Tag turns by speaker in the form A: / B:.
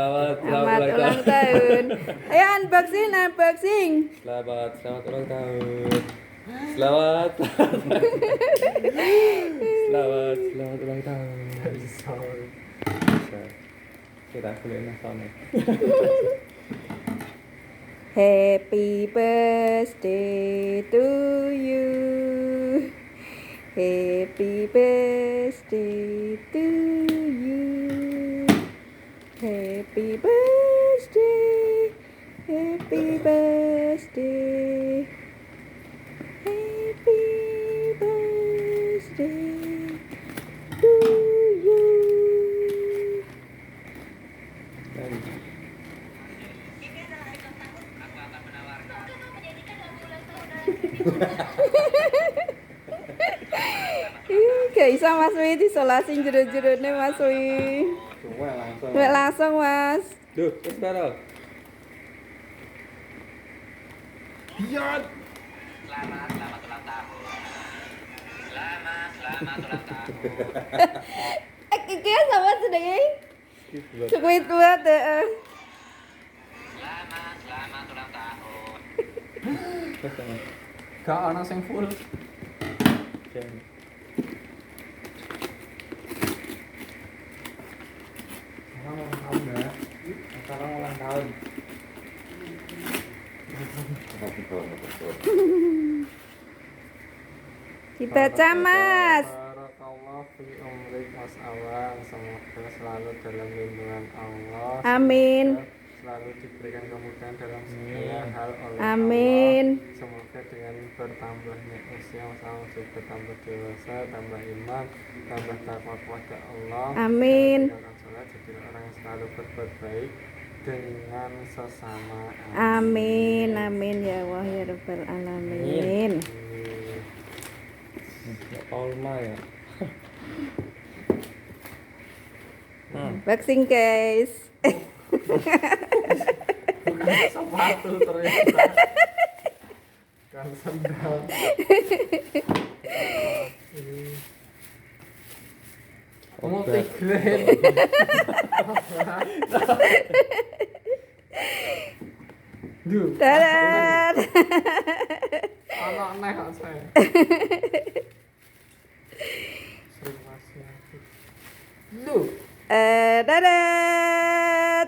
A: Selamat
B: ulang tahun. Ayo unboxing.
A: Selamat ulang tahun. Selamat ulang tahun. Kita boleh nonton.
B: Happy birthday to you. Happy birthday to you. Happy birthday. Happy birthday. Happy birthday to you. Gak bisa Mas Wi disolasi jero-jerone Mas Wi. Langsung Mas.
A: Duh, terus baru. Iya.
C: Selamat ulang tahun. Selamat ulang tahun.
B: Iki sama sedenge. Cukup buat
C: Selamat ulang tahun.
D: Gak ana sing full. Ulang tahun ya. Sekarang ulang tahun.
B: Dibaca Mas.
D: Barakallah fi umrik Mas Awang. Semoga selalu dalam lindungan Allah.
B: Amin.
D: Selalu diberikan kemudahan dalam segala hal oleh
B: Amin.
D: Allah. Semoga dengan bertambahnya usia Mas Awang juga bertambah dewasa, tambah iman, tambah takwa kepada Allah.
B: Amin.
D: Jadi orang yang selalu berbuat baik dengan sesama.
B: Amin. Amin ya Allah ya Rabbal alamin.
A: Olma ya.
B: Boxing guys.
D: Bukan sepatu ternyata. Kan sendal. Multigrain. Duh.
B: Dadah.
D: Anak nek kok saya. Sering masih aktif. Duh.
B: Dadah.